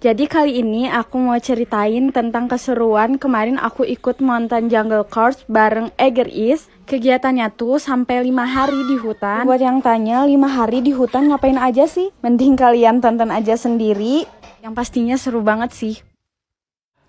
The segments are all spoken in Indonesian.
Jadi kali ini aku mau ceritain tentang keseruan kemarin aku ikut Mountain Jungle Course bareng Eger East. Kegiatannya tuh sampai 5 hari di hutan. Buat yang tanya 5 hari di hutan ngapain aja sih? Mending kalian tonton aja sendiri. Yang pastinya seru banget sih.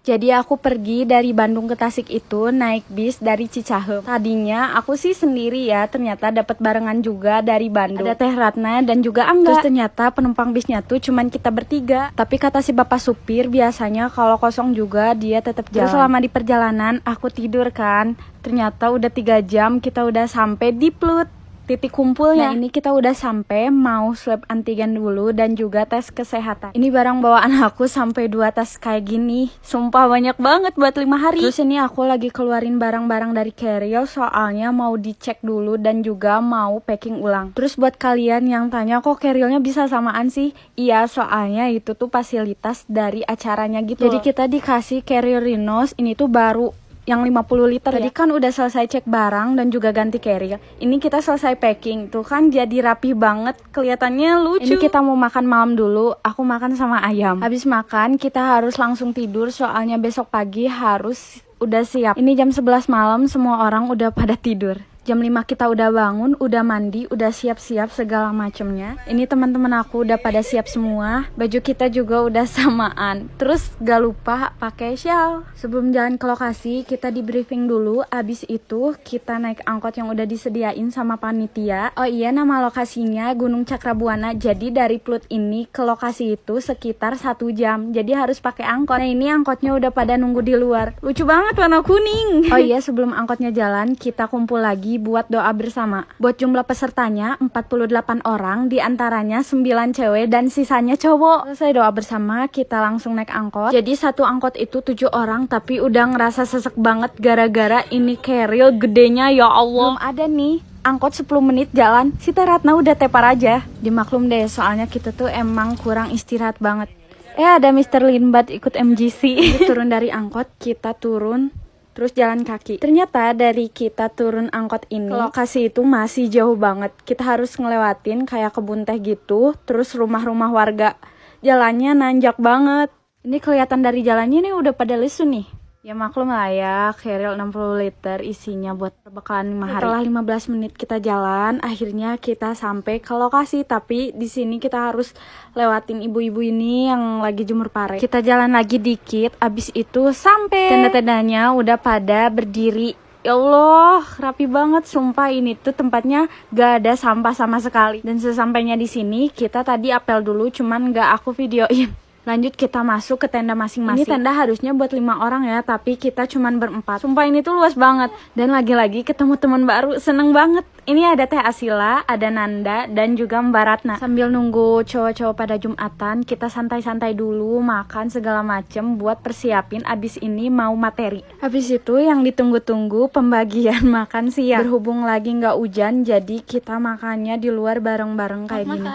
Jadi aku pergi dari Bandung ke Tasik itu naik bis dari Cicahem. Tadinya aku sih sendiri ya, ternyata dapat barengan juga dari Bandung. Ada Teh Ratna dan juga Angga. Terus ternyata penumpang bisnya tuh cuman kita bertiga. Tapi kata si bapak supir biasanya kalau kosong juga dia tetap jalan. Terus selama di perjalanan aku tidur kan. Ternyata udah 3 jam kita udah sampai di Plut, titik kumpulnya. Nah ini kita udah sampai, mau swab antigen dulu dan juga tes kesehatan. Ini barang bawaan aku sampai 2 tas kayak gini. Sumpah banyak banget buat 5 hari. Terus ini aku lagi keluarin barang-barang dari carrier soalnya mau dicek dulu dan juga mau packing ulang. Terus buat kalian yang tanya kok carriernya bisa samaan sih? Iya, soalnya itu tuh fasilitas dari acaranya gitu. Jadi kita dikasih carrier Rhinos, ini tuh baru yang 50 liter. Tadi kan udah selesai cek barang dan juga ganti carrier. Ini kita selesai packing. Tuh kan jadi rapi banget, kelihatannya lucu. Ini kita mau makan malam dulu. Aku makan sama ayam. Habis makan kita harus langsung tidur soalnya besok pagi harus udah siap. Ini jam 11 malam, semua orang udah pada tidur. Jam 5 kita udah bangun, udah mandi, udah siap-siap segala macemnya. Ini teman-teman aku udah pada siap semua. Baju kita juga udah samaan. Terus gak lupa pakai shawl. Sebelum jalan ke lokasi, kita di briefing dulu. Abis itu kita naik angkot yang udah disediain sama panitia. Oh iya, nama lokasinya Gunung Cakrabuana. Jadi dari Plut ini ke lokasi itu sekitar 1 jam. Jadi harus pakai angkot. Nah ini angkotnya udah pada nunggu di luar. Lucu banget warna kuning. Oh iya, sebelum angkotnya jalan, kita kumpul lagi buat doa bersama. Buat jumlah pesertanya 48 orang, diantaranya 9 cewek dan sisanya cowok. Selesai doa bersama, kita langsung naik angkot. Jadi satu angkot itu 7 orang, tapi udah ngerasa sesek banget gara-gara ini carrier gedenya, ya Allah. Belum ada nih angkot 10 menit jalan, si Teh Ratna udah tepar aja. Dimaklum deh, soalnya kita tuh emang kurang istirahat banget. Ada Mr. Linbat ikut MGC. Turun dari angkot, kita turun terus jalan kaki. Ternyata dari kita turun angkot ini ke lokasi itu masih jauh banget. Kita harus ngelewatin kayak kebun teh gitu, terus rumah-rumah warga. Jalannya nanjak banget. Ini kelihatan dari jalannya nih udah pada lesu nih. Ya maklum lah ya, carrier 60 liter isinya buat perbekalan 5 hari. Setelah 15 menit kita jalan, akhirnya kita sampai ke lokasi. Tapi di sini kita harus lewatin ibu-ibu ini yang lagi jemur pare. Kita jalan lagi dikit, abis itu sampai. Tenda-tendanya udah pada berdiri. Ya Allah, rapi banget, sumpah ini tuh tempatnya gak ada sampah sama sekali. Dan sesampainya di sini, kita tadi apel dulu, cuman gak aku videoin. Lanjut kita masuk ke tenda masing-masing. Ini tenda harusnya buat 5 orang ya, tapi kita cuman berempat. Sumpah ini tuh luas banget. Dan lagi-lagi ketemu teman baru, seneng banget. Ini ada Teh Asila, ada Nanda, dan juga Mbak Ratna. Sambil nunggu cowok-cowok pada Jumatan, kita santai-santai dulu, makan segala macem buat persiapin abis ini mau materi. Habis itu yang ditunggu-tunggu pembagian makan siang. Berhubung lagi nggak hujan, jadi kita makannya di luar bareng-bareng kayak gini.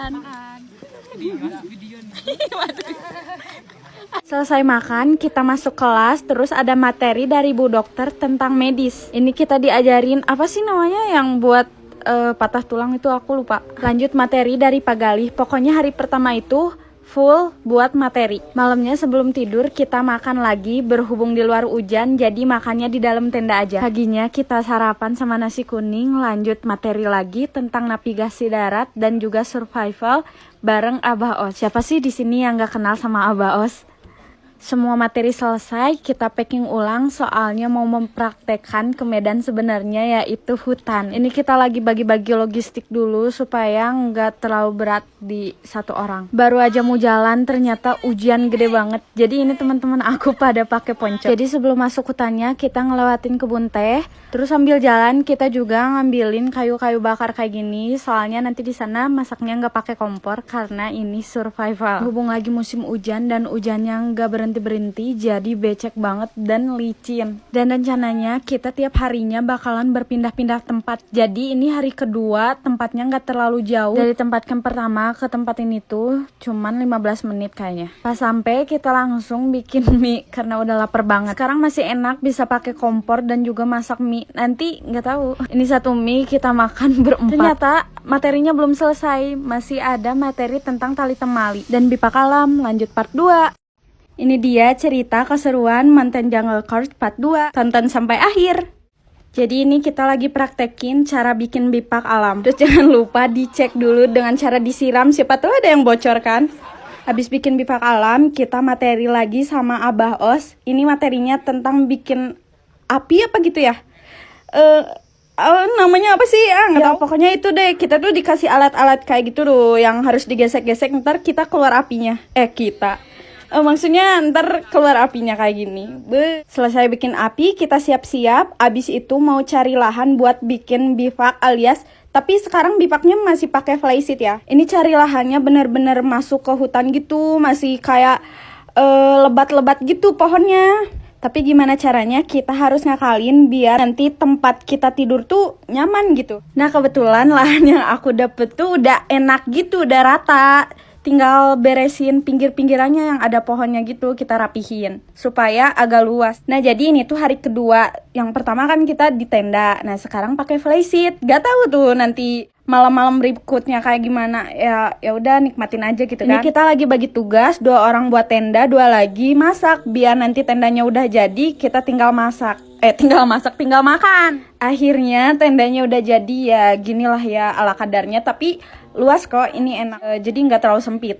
Selesai makan, kita masuk kelas, terus ada materi dari Bu Dokter tentang medis. Ini kita diajarin, apa sih namanya yang buat patah tulang itu aku lupa. Lanjut materi dari Pak Galih, pokoknya hari pertama itu full buat materi. Malamnya sebelum tidur kita makan lagi, berhubung di luar hujan jadi makannya di dalam tenda aja. Paginya kita sarapan sama nasi kuning, lanjut materi lagi tentang navigasi darat dan juga survival bareng Abah Os. Siapa sih di sini yang gak kenal sama Abah Os? Semua materi selesai, kita packing ulang soalnya mau mempraktekkan ke medan sebenarnya yaitu hutan. Ini kita lagi bagi-bagi logistik dulu supaya nggak terlalu berat di satu orang. Baru aja mau jalan ternyata hujan gede banget. Jadi ini teman-teman aku pada pakai ponco. Jadi sebelum masuk hutannya kita ngelewatin kebun teh. Terus sambil jalan kita juga ngambilin kayu-kayu bakar kayak gini. Soalnya nanti di sana masaknya nggak pakai kompor karena ini survival. Hubung lagi musim hujan dan hujannya nggak berhenti, jadi becek banget dan licin. Dan rencananya kita tiap harinya bakalan berpindah-pindah tempat. Jadi ini hari kedua, tempatnya nggak terlalu jauh. Dari tempat yang pertama ke tempat ini tuh cuman 15 menit kayaknya. Pas sampai kita langsung bikin mie karena udah lapar banget. Sekarang masih enak bisa pakai kompor dan juga masak mie. Nanti nggak tahu. Ini satu mie kita makan berempat. Ternyata materinya belum selesai. Masih ada materi tentang tali temali dan bipak alam. Lanjut part 2. Ini dia cerita keseruan Mountain Jungle Cruise Part 2. Tonton sampai akhir. Jadi ini kita lagi praktekin cara bikin bipak alam. Terus jangan lupa dicek dulu dengan cara disiram. Siapa tahu ada yang bocor kan. Habis bikin bipak alam, kita materi lagi sama Abah Os. Ini materinya tentang bikin api apa gitu ya. Namanya apa sih? Nggak tahu. Pokoknya itu deh. Kita tuh dikasih alat-alat kayak gitu tuh. Yang harus digesek-gesek. Ntar kita keluar apinya. Maksudnya ntar keluar apinya kayak gini. Selesai bikin api, kita siap-siap. Abis itu mau cari lahan buat bikin bivak alias. Tapi sekarang bivaknya masih pakai flysheet ya. Ini cari lahannya bener-bener masuk ke hutan gitu. Masih kayak lebat-lebat gitu pohonnya. Tapi gimana caranya? Kita harus ngakalin biar nanti tempat kita tidur tuh nyaman gitu. Nah kebetulan lahan yang aku dapet tuh udah enak gitu, udah rata. Tinggal beresin pinggir-pinggirannya yang ada pohonnya gitu, kita rapihin supaya agak luas. Nah jadi ini tuh hari kedua. Yang pertama kan kita di tenda. Nah sekarang pakai flysheet. Gak tahu tuh nanti malam-malam berikutnya kayak gimana. Ya udah nikmatin aja gitu kan. Ini kita lagi bagi tugas, 2 orang buat tenda, 2 lagi masak. Biar nanti tendanya udah jadi, kita tinggal masak. Tinggal makan. Akhirnya tendanya udah jadi ya, ginilah ya ala kadarnya. Tapi luas kok, ini enak. Jadi nggak terlalu sempit.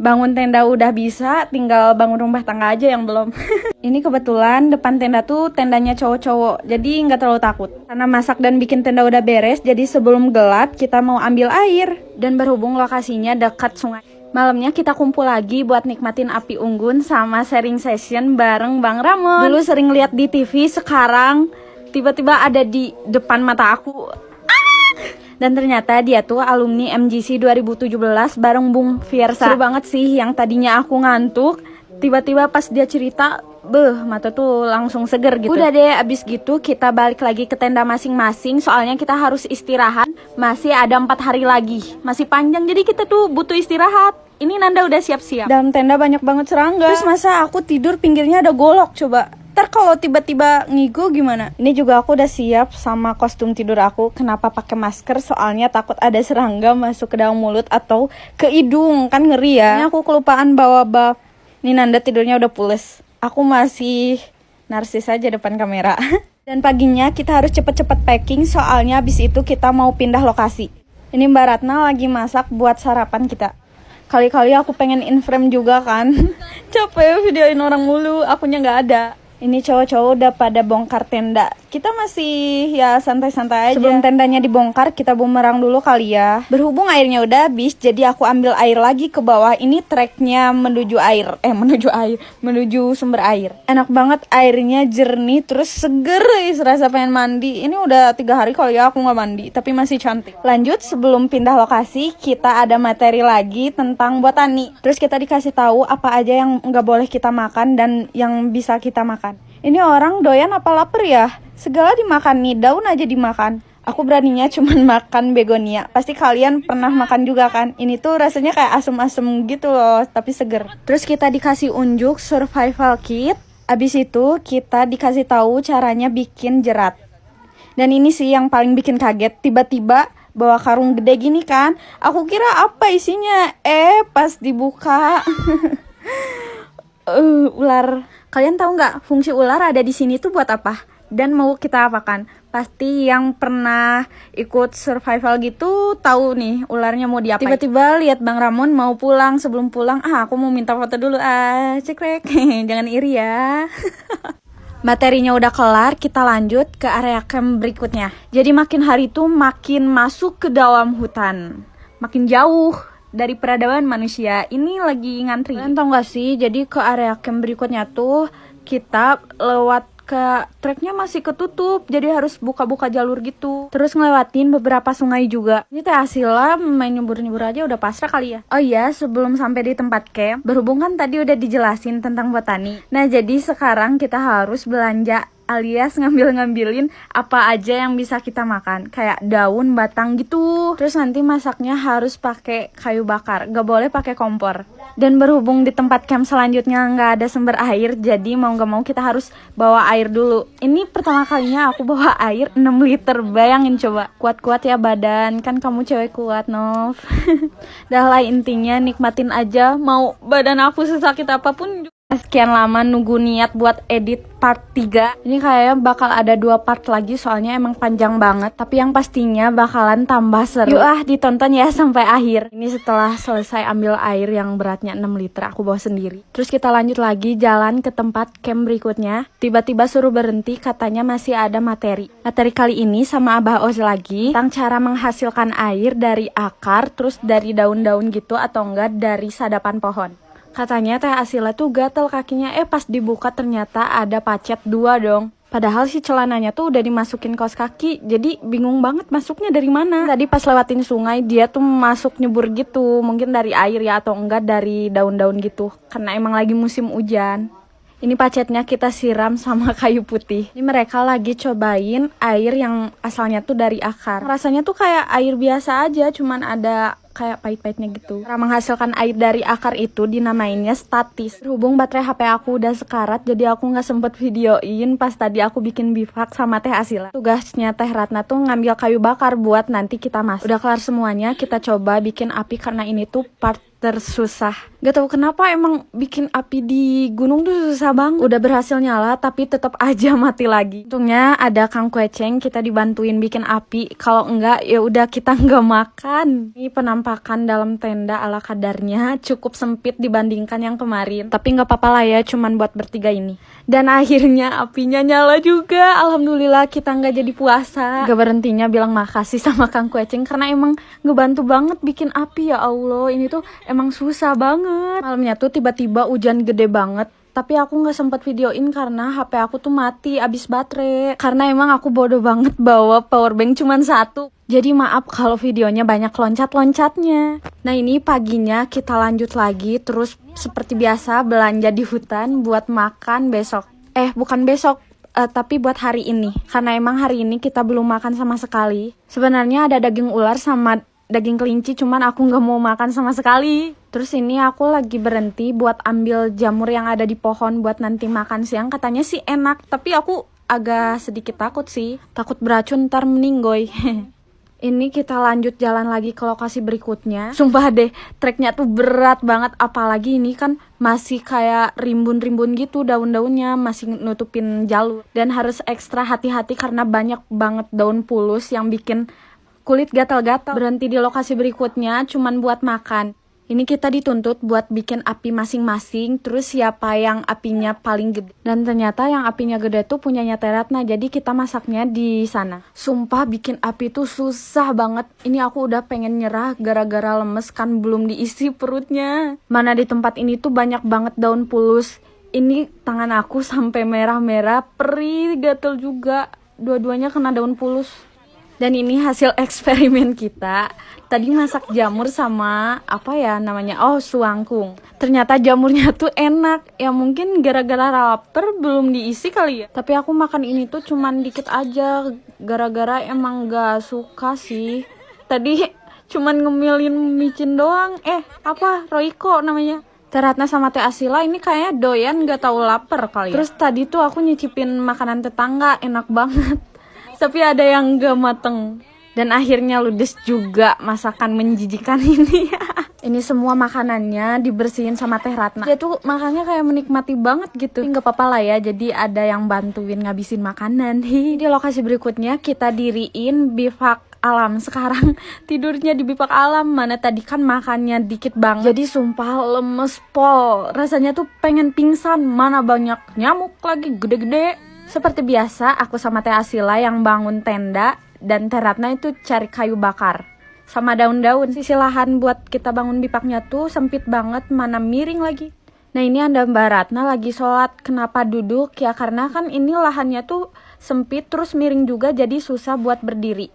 Bangun tenda udah bisa, tinggal bangun rumah tangga aja yang belum. Ini kebetulan depan tenda tuh tendanya cowok-cowok, jadi nggak terlalu takut. Karena masak dan bikin tenda udah beres, jadi sebelum gelap kita mau ambil air. Dan berhubung lokasinya dekat sungai. Malamnya kita kumpul lagi buat nikmatin api unggun sama sharing session bareng Bang Ramon. Dulu sering lihat di TV, sekarang tiba-tiba ada di depan mata aku. Dan ternyata dia tuh alumni MGC 2017 bareng Bung Fiersa. Seru banget sih, yang tadinya aku ngantuk, tiba-tiba pas dia cerita, mata tuh langsung seger gitu. Udah deh, abis gitu kita balik lagi ke tenda masing-masing. Soalnya kita harus istirahat. Masih ada 4 hari lagi. Masih panjang, jadi kita tuh butuh istirahat. Ini Nanda udah siap-siap. Dalam tenda banyak banget serangga. Terus masa aku tidur pinggirnya ada golok coba. Ntar kalau tiba-tiba ngigo gimana? Ini juga aku udah siap sama kostum tidur aku. Kenapa pakai masker? Soalnya takut ada serangga masuk ke dalam mulut atau ke hidung. Kan ngeri ya. Ini aku kelupaan bawa buff. Ini Nanda tidurnya udah pules. Aku masih narsis aja depan kamera. Dan paginya kita harus cepet-cepet packing. Soalnya abis itu kita mau pindah lokasi. Ini Mbak Ratna lagi masak buat sarapan kita. Kali-kali aku pengen in frame juga kan. Capek videoin orang mulu, akunya nggak ada. Ini cowok-cowok udah pada bongkar tenda. Kita masih ya santai-santai aja. Sebelum tendanya dibongkar, kita bumerang dulu kali ya. Berhubung airnya udah habis, jadi aku ambil air lagi ke bawah. Ini treknya menuju sumber air. Enak banget, airnya jernih, terus seger, serasa pengen mandi. Ini udah 3 hari kali ya aku nggak mandi, tapi masih cantik. Lanjut, sebelum pindah lokasi, kita ada materi lagi tentang botani. Terus kita dikasih tahu apa aja yang nggak boleh kita makan dan yang bisa kita makan. Ini orang doyan apa lapar ya? Segala dimakan nih, daun aja dimakan. Aku beraninya cuman makan begonia. Pasti kalian pernah makan juga kan? Ini tuh rasanya kayak asem-asem gitu loh, tapi seger. Terus kita dikasih unjuk survival kit. Abis itu kita dikasih tahu caranya bikin jerat. Dan ini sih yang paling bikin kaget. Tiba-tiba bawa karung gede gini kan. Aku kira apa isinya? Pas dibuka ular. Kalian tahu nggak fungsi ular ada di sini tuh buat apa? Dan mau kita apakan? Pasti yang pernah ikut survival gitu tahu nih ularnya mau diapain. Tiba-tiba lihat Bang Ramon mau pulang. Sebelum pulang, aku mau minta foto dulu. Cekrek. Jangan iri ya. Materinya udah kelar, kita lanjut ke area camp berikutnya. Jadi makin hari tuh makin masuk ke dalam hutan. Makin jauh dari peradaban manusia. Ini lagi ngantri. Kalian tau gak sih, jadi ke area camp berikutnya tuh kita lewat ke treknya masih ketutup, jadi harus buka-buka jalur gitu. Terus ngelewatin beberapa sungai juga. Ini teh hasilnya main nyebur-nyebur aja udah pasrah kali ya. Oh iya, sebelum sampai di tempat camp, berhubung kan tadi udah dijelasin tentang botani. Nah jadi sekarang kita harus belanja alias ngambil-ngambilin apa aja yang bisa kita makan, kayak daun, batang gitu. Terus nanti masaknya harus pakai kayu bakar, gak boleh pakai kompor. Dan berhubung di tempat camp selanjutnya nggak ada sumber air, jadi mau gak mau kita harus bawa air dulu. Ini pertama kalinya aku bawa air 6 liter, bayangin coba. Kuat-kuat ya badan, kan kamu cewek kuat, Nov. Dah lah intinya nikmatin aja, mau badan aku sesakit apapun Sekian lama nunggu niat buat edit part 3. Ini kayaknya bakal ada 2 part lagi soalnya emang panjang banget. Tapi yang pastinya bakalan tambah seru. Yuk ditonton ya sampai akhir. Ini setelah selesai ambil air yang beratnya 6 liter aku bawa sendiri. Terus kita lanjut lagi jalan ke tempat camp berikutnya. Tiba-tiba suruh berhenti, katanya masih ada materi. Materi kali ini sama Abah Oz lagi tentang cara menghasilkan air dari akar, terus dari daun-daun gitu atau enggak dari sadapan pohon. Katanya Teh Asila tuh gatel kakinya, pas dibuka ternyata ada pacet 2 dong. Padahal si celananya tuh udah dimasukin kaos kaki, jadi bingung banget masuknya dari mana. Tadi pas lewatin sungai dia tuh masuk nyebur gitu, mungkin dari air ya atau enggak dari daun-daun gitu, karena emang lagi musim hujan. Ini pacetnya kita siram sama kayu putih. Ini mereka lagi cobain air yang asalnya tuh dari akar. Rasanya tuh kayak air biasa aja, cuman ada kayak pahit-pahitnya gitu. Cara menghasilkan air dari akar itu dinamainnya statis. Berhubung baterai HP aku udah sekarat, jadi aku nggak sempet videoin pas tadi aku bikin bivak sama Teh Asila. Tugasnya Teh Ratna tuh ngambil kayu bakar buat nanti kita masak. Udah kelar semuanya, kita coba bikin api karena ini tuh part tersusah. Gak tahu kenapa emang bikin api di gunung tuh susah banget. Udah berhasil nyala tapi tetap aja mati lagi. Untungnya ada Kang Kueceng, kita dibantuin bikin api. Kalau enggak ya udah kita nggak makan. Ini penampakan dalam tenda ala kadarnya, cukup sempit dibandingkan yang kemarin. Tapi nggak apa-apa lah ya, cuman buat bertiga ini. Dan akhirnya apinya nyala juga. Alhamdulillah kita nggak jadi puasa. Gak berhentinya bilang makasih sama Kang Kueceng karena emang ngebantu banget bikin api. Ya Allah, ini tuh emang susah banget. Malamnya tuh tiba-tiba hujan gede banget. Tapi aku gak sempet videoin karena HP aku tuh mati abis baterai. Karena emang aku bodoh banget bawa powerbank cuman 1. Jadi maaf kalau videonya banyak loncat-loncatnya. Nah ini paginya kita lanjut lagi. Terus seperti biasa belanja di hutan buat makan besok. Bukan besok, tapi buat hari ini. Karena emang hari ini kita belum makan sama sekali. Sebenarnya ada daging ular sama daging kelinci, cuman aku nggak mau makan sama sekali. Terus ini aku lagi berhenti buat ambil jamur yang ada di pohon buat nanti makan siang. Katanya sih enak, tapi aku agak sedikit takut sih. Takut beracun ntar meninggoy. Ini kita lanjut jalan lagi ke lokasi berikutnya. Sumpah deh, treknya tuh berat banget. Apalagi ini kan masih kayak rimbun-rimbun gitu daun-daunnya, masih nutupin jalur. Dan harus ekstra hati-hati karena banyak banget daun pulus yang bikin kulit gatal-gatal. Berhenti di lokasi berikutnya cuman buat makan. Ini kita dituntut buat bikin api masing-masing, terus siapa yang apinya paling gede. Dan ternyata yang apinya gede tuh punyanya Teh Ratna, jadi kita masaknya di sana. Sumpah bikin api tuh susah banget. Ini aku udah pengen nyerah gara-gara lemes kan belum diisi perutnya. Mana di tempat ini tuh banyak banget daun pulus. Ini tangan aku sampai merah-merah, perih, gatel juga. Dua-duanya kena daun pulus. Dan ini hasil eksperimen kita. Tadi masak jamur sama apa ya namanya? Suangkung. Ternyata jamurnya tuh enak. Ya mungkin gara-gara lapar belum diisi kali ya. Tapi aku makan ini tuh cuman dikit aja. Gara-gara emang gak suka sih. Tadi cuman ngemilin micin doang. Royco namanya. Teh Ratna sama Teh Asila ini kayaknya doyan gak tahu lapar kali ya. Terus tadi tuh aku nyicipin makanan tetangga, enak banget. Tapi ada yang gak mateng. Dan akhirnya ludes juga masakan menjijikan ini. Ini semua makanannya dibersihin sama Teh Ratna. Dia tuh makannya kayak menikmati banget gitu. Gak apa-apa lah ya, jadi ada yang bantuin ngabisin makanan. Di lokasi berikutnya kita diriin bivak alam. Sekarang tidurnya di bivak alam. Mana tadi kan makannya dikit banget. Jadi sumpah lemes pol. Rasanya tuh pengen pingsan. Mana banyak nyamuk lagi gede-gede. Seperti biasa, aku sama Teh Asila yang bangun tenda dan Teh Ratna itu cari kayu bakar sama daun-daun. Sisi lahan buat kita bangun bivaknya tuh sempit banget, mana miring lagi. Nah ini ada Mbak Ratna lagi sholat. Kenapa duduk? Ya karena kan ini lahannya tuh sempit terus miring juga, jadi susah buat berdiri.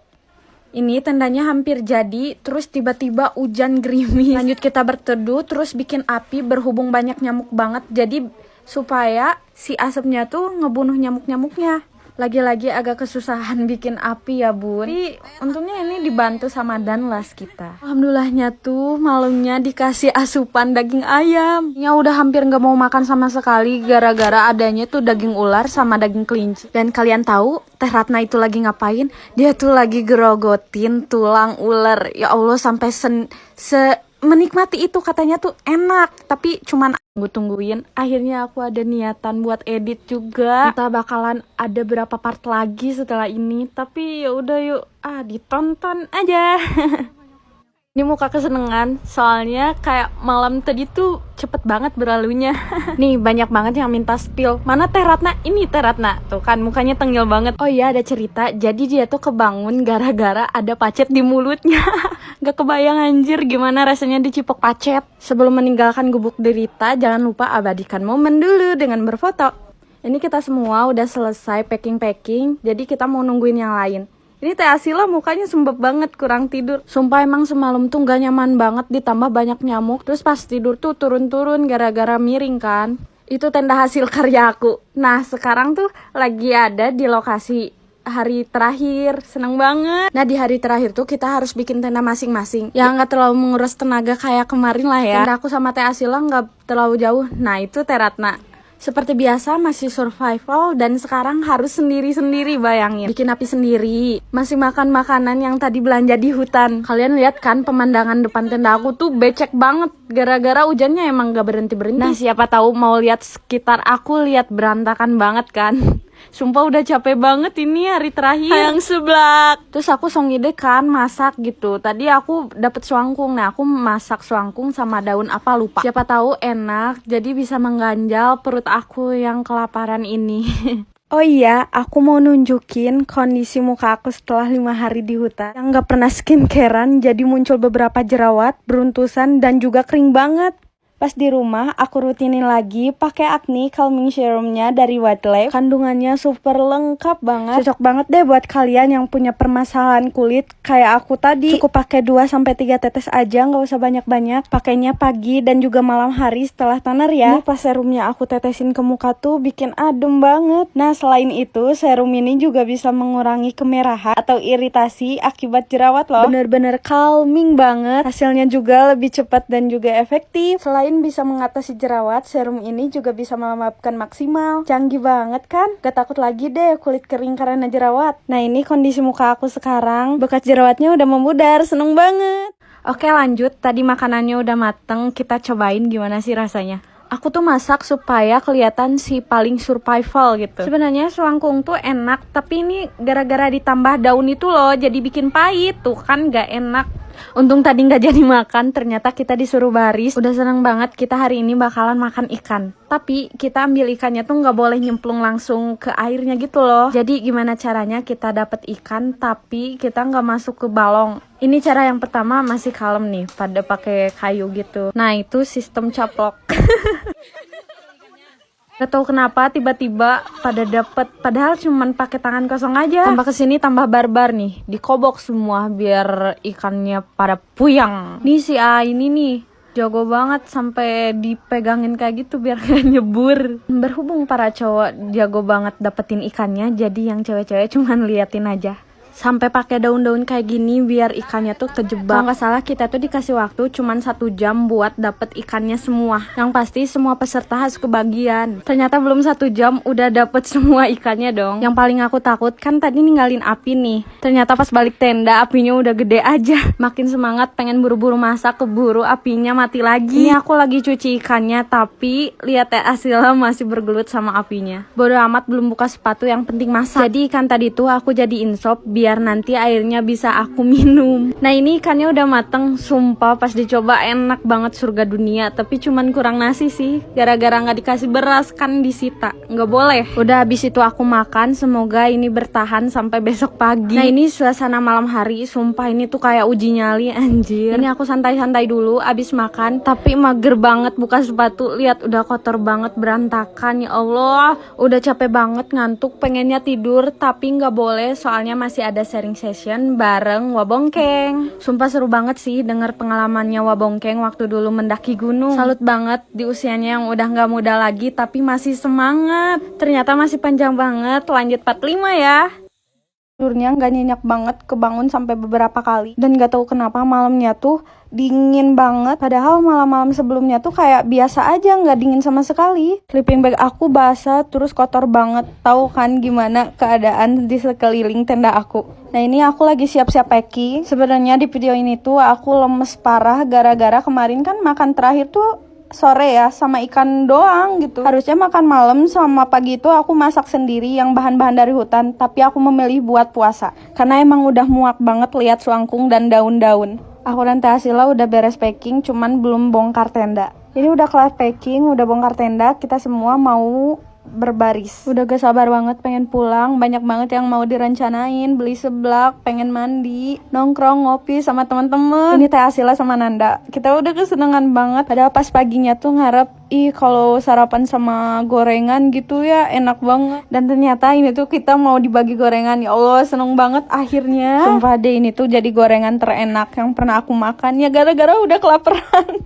Ini tendanya hampir jadi, terus tiba-tiba hujan gerimis. Lanjut kita berteduh, terus bikin api. Berhubung banyak nyamuk banget, jadi supaya si asapnya tuh ngebunuh nyamuk-nyamuknya. Lagi-lagi agak kesusahan bikin api ya bun. Tapi untungnya ini dibantu sama Danlas kita. Alhamdulillahnya tuh malamnya dikasih asupan daging ayam. Ya udah hampir gak mau makan sama sekali gara-gara adanya tuh daging ular sama daging kelinci. Dan kalian tahu Teh Ratna itu lagi ngapain? Dia tuh lagi gerogotin tulang ular. Ya Allah sampai menikmati itu, katanya tuh enak. Tapi cuman tungguin, akhirnya aku ada niatan buat edit juga. Kita bakalan ada berapa part lagi setelah ini, tapi ya udah yuk, ditonton aja. Ini muka kesenengan, soalnya kayak malam tadi tuh cepet banget berlalunya. Nih banyak banget yang minta spill. Mana Teh Ratna? Ini Teh Ratna. Tuh kan mukanya tengil banget. Oh iya, ada cerita. Jadi dia tuh kebangun gara-gara ada pacet di mulutnya. Gak kebayang anjir gimana rasanya dicipok pacet. Sebelum meninggalkan gubuk derita, jangan lupa abadikan momen dulu dengan berfoto. Ini kita semua udah selesai packing-packing, jadi kita mau nungguin yang lain. Ini Teh Asila mukanya sembab banget, kurang tidur. Sumpah emang semalam tuh gak nyaman banget, ditambah banyak nyamuk. Terus pas tidur tuh turun-turun gara-gara miring kan. Itu tenda hasil karya aku. Nah sekarang tuh lagi ada di lokasi hari terakhir, seneng banget. Nah di hari terakhir tuh kita harus bikin tenda masing-masing yang gak terlalu menguras tenaga kayak kemarin lah ya. Tenda aku sama Teh Asila gak terlalu jauh. Nah itu Teh Ratna. Seperti biasa masih survival dan sekarang harus sendiri-sendiri, bayangin. Bikin api sendiri, masih makan makanan yang tadi belanja di hutan. Kalian lihat kan pemandangan depan tenda aku tuh becek banget gara-gara hujannya emang gak berhenti-berhenti. Nah siapa tahu mau lihat sekitar aku, lihat berantakan banget kan. Sumpah udah capek banget ini hari terakhir. Yang seblak. Terus aku song ide kan masak gitu. Tadi aku dapet suangkung. Nah aku masak suangkung sama daun apa lupa. Siapa tahu enak, jadi bisa mengganjal perut aku yang kelaparan ini. Oh iya, aku mau nunjukin kondisi muka aku setelah 5 hari di hutan. Yang gak pernah skincarean, jadi muncul beberapa jerawat, beruntusan, dan juga kering banget. Pas di rumah, aku rutinin lagi pakai Acne Calming Serumnya dari White Lab. Kandungannya super lengkap banget. Cocok banget deh buat kalian yang punya permasalahan kulit kayak aku tadi. Cukup pakai 2-3 tetes aja, nggak usah banyak-banyak. Pakainya pagi dan juga malam hari setelah toner ya. Ini pas serumnya aku tetesin ke muka tuh bikin adem banget. Nah, selain itu, serum ini juga bisa mengurangi kemerahan atau iritasi akibat jerawat loh. Bener-bener calming banget. Hasilnya juga lebih cepat dan juga efektif. Selain bisa mengatasi jerawat, serum ini juga bisa melembabkan maksimal. Canggih banget kan? Gak takut lagi deh kulit kering karena jerawat. Nah ini kondisi muka aku sekarang. Bekas jerawatnya udah memudar, seneng banget. Oke lanjut, tadi makanannya udah mateng. Kita cobain gimana sih rasanya. Aku tuh masak supaya kelihatan si paling survival gitu. Sebenarnya suangkung tuh enak, tapi ini gara-gara ditambah daun itu loh, jadi bikin pahit. Tuh kan gak enak. Untung tadi gak jadi makan, ternyata kita disuruh baris. Udah seneng banget kita hari ini bakalan makan ikan. Tapi kita ambil ikannya tuh gak boleh nyemplung langsung ke airnya gitu loh. Jadi gimana caranya kita dapet ikan tapi kita gak masuk ke balong. Ini cara yang pertama, masih kalem nih, pada pakai kayu gitu. Nah itu sistem caplok. Gak tau kenapa tiba-tiba pada dapet, padahal cuman pakai tangan kosong aja. Tambah kesini tambah barbar nih, dikobok semua biar ikannya pada puyang. Nih si A ini nih jago banget sampai dipegangin kayak gitu biar gak nyebur. Berhubung para cowok jago banget dapetin ikannya, jadi yang cewek-cewek cuman liatin aja. Sampai pakai daun-daun kayak gini biar ikannya tuh kejebak. Kalau nggak salah kita tuh dikasih waktu cuman 1 jam buat dapet ikannya semua. Yang pasti semua peserta harus kebagian. Ternyata belum 1 jam udah dapet semua ikannya dong. Yang paling aku takut kan tadi ninggalin api nih. Ternyata pas balik tenda apinya udah gede aja. Makin semangat pengen buru-buru masak, keburu apinya mati lagi. Ini aku lagi cuci ikannya tapi lihat Teh Asila masih bergelut sama apinya. Bodo amat, belum buka sepatu, yang penting masak. Jadi ikan tadi tuh aku jadiin sop biar nanti airnya bisa aku minum. Nah ini ikannya udah mateng, sumpah pas dicoba enak banget, surga dunia. Tapi cuman kurang nasi sih, gara-gara gak dikasih beras kan disita, nggak boleh. Udah habis itu aku makan, semoga ini bertahan sampai besok pagi. Nah ini suasana malam hari, sumpah ini tuh kayak uji nyali anjir. Ini aku santai-santai dulu abis makan, tapi mager banget buka sepatu. Lihat udah kotor banget, berantakan, ya Allah. Udah capek banget, ngantuk, pengennya tidur tapi nggak boleh soalnya masih ada sharing session bareng Wabongkeng. Sumpah seru banget sih denger pengalamannya Wabongkeng waktu dulu mendaki gunung. Salut banget di usianya yang udah gak muda lagi tapi masih semangat. Ternyata masih panjang banget. Lanjut 45 ya. Tidurnya nggak nyenyak banget, kebangun sampai beberapa kali. Dan nggak tahu kenapa malamnya tuh dingin banget. Padahal malam-malam sebelumnya tuh kayak biasa aja, nggak dingin sama sekali. Sleeping bag aku basah, terus kotor banget. Tahu kan gimana keadaan di sekeliling tenda aku. Nah ini aku lagi siap-siap packing. Sebenarnya di video ini tuh aku lemes parah gara-gara kemarin kan makan terakhir tuh sore ya, sama ikan doang gitu. Harusnya makan malam sama pagi itu aku masak sendiri yang bahan-bahan dari hutan, tapi aku memilih buat puasa karena emang udah muak banget lihat selangkung dan daun-daun. Aku dan Teh Asila udah beres packing, cuman belum bongkar tenda. Ini udah kelar packing, udah bongkar tenda, kita semua mau berbaris. Udah gak sabar banget pengen pulang, banyak banget yang mau direncanain, beli seblak, pengen mandi, nongkrong, ngopi sama teman-teman. Ini Teh Asila sama Nanda. Kita udah kesenangan banget. Padahal pas paginya tuh ngarep, ih kalau sarapan sama gorengan gitu ya enak banget. Dan ternyata ini tuh kita mau dibagi gorengan. Ya Allah, seneng banget akhirnya. Sumpah deh, ini tuh jadi gorengan terenak yang pernah aku makan ya gara-gara udah kelaparan.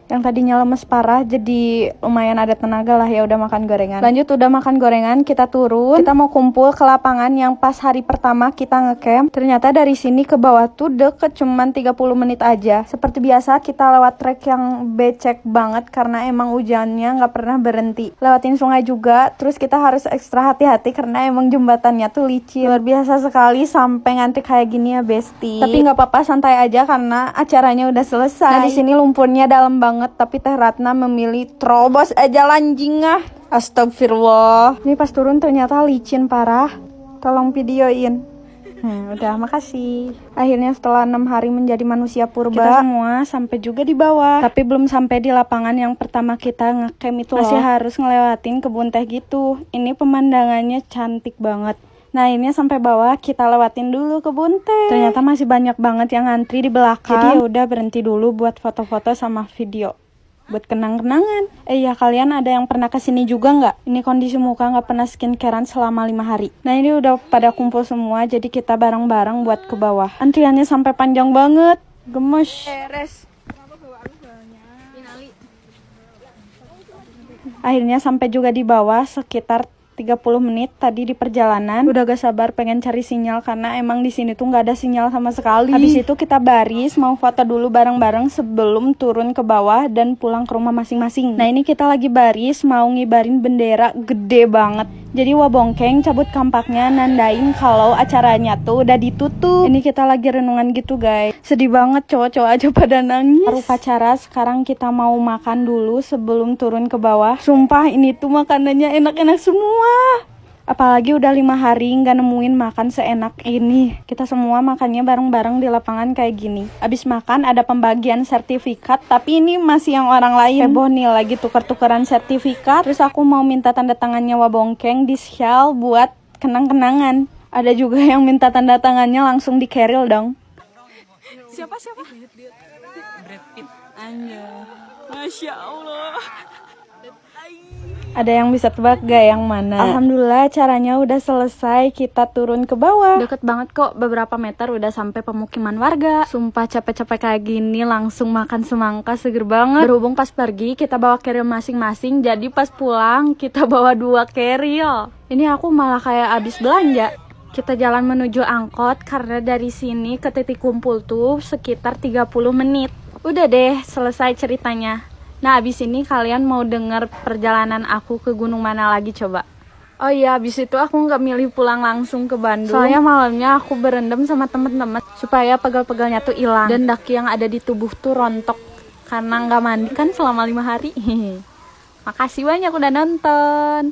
Yang tadinya lemes parah jadi lumayan ada tenaga lah, ya udah makan gorengan. Lanjut udah makan gorengan, kita turun. Kita mau kumpul ke lapangan yang pas hari pertama kita ngecamp. Ternyata dari sini ke bawah tuh deket, cuman 30 menit aja. Seperti biasa kita lewat trek yang becek banget karena emang hujannya nggak pernah berhenti. Lewatin sungai juga, terus kita harus ekstra hati-hati karena emang jembatannya tuh licin. Luar biasa sekali sampai ngantri kayak gini ya besti. Tapi nggak apa-apa, santai aja karena acaranya udah selesai. Nah di sini lumpurnya dalam banget, tapi Teh Ratna memilih terobos aja lanjingah. Astagfirullah. Ini pas turun ternyata licin parah. Tolong videoin. Udah, makasih. Akhirnya setelah 6 hari menjadi manusia purba, kita semua sampai juga di bawah. Tapi belum sampai di lapangan yang pertama kita ngecamp itu loh. Masih harus ngelewatin kebun teh gitu. Ini pemandangannya cantik banget. Nah ini sampai bawah, kita lewatin dulu kebun teh. Ternyata masih banyak banget yang antri di belakang. Jadi udah berhenti dulu buat foto-foto sama video, buat kenang-kenangan. Ya kalian ada yang pernah kesini juga nggak? Ini kondisi muka nggak pernah skincarean selama 5 hari. Nah ini udah pada kumpul semua, jadi kita bareng-bareng buat ke bawah. Antriannya sampai panjang banget, gemes. Akhirnya sampai juga di bawah sekitar 30 menit tadi di perjalanan. Udah gak sabar pengen cari sinyal karena emang di sini tuh nggak ada sinyal sama sekali. Habis itu kita baris mau foto dulu bareng-bareng sebelum turun ke bawah dan pulang ke rumah masing-masing. Nah ini kita lagi baris mau ngibarin bendera gede banget. Jadi Wabongkeng cabut kampaknya nandain kalau acaranya tuh udah ditutup. Ini kita lagi renungan gitu guys. Sedih banget, cowok-cowok aja pada nangis. Baru pacara, sekarang kita mau makan dulu sebelum turun ke bawah. Sumpah ini tuh makanannya enak-enak semua. Apalagi udah 5 hari nggak nemuin makan seenak ini. Kita semua makannya bareng-bareng di lapangan kayak gini. Abis makan ada pembagian sertifikat, tapi ini masih yang orang lain. Heboh nih lagi tuker-tukeran sertifikat. Terus aku mau minta tanda tangannya Wabongkeng di shell buat kenang-kenangan. Ada juga yang minta tanda tangannya langsung di keril dong. Siapa? Brad Pitt. Anjay. Masya Allah. Ada yang bisa tebak gak yang mana? Alhamdulillah acaranya udah selesai, kita turun ke bawah. Deket banget kok, beberapa meter udah sampai pemukiman warga. Sumpah capek-capek kayak gini langsung makan semangka, seger banget. Berhubung pas pergi kita bawa keril masing-masing, jadi pas pulang kita bawa 2 keril. Ini aku malah kayak abis belanja. Kita jalan menuju angkot karena dari sini ke titik kumpul tuh sekitar 30 menit. Udah deh, selesai ceritanya. Nah abis ini kalian mau denger perjalanan aku ke gunung mana lagi coba? Oh iya, abis itu aku nggak milih pulang langsung ke Bandung. Soalnya malamnya aku berendam sama temen-temen supaya pegal-pegalnya tuh hilang. Dan daki yang ada di tubuh tuh rontok karena nggak mandi kan selama 5 hari. Makasih banyak udah nonton.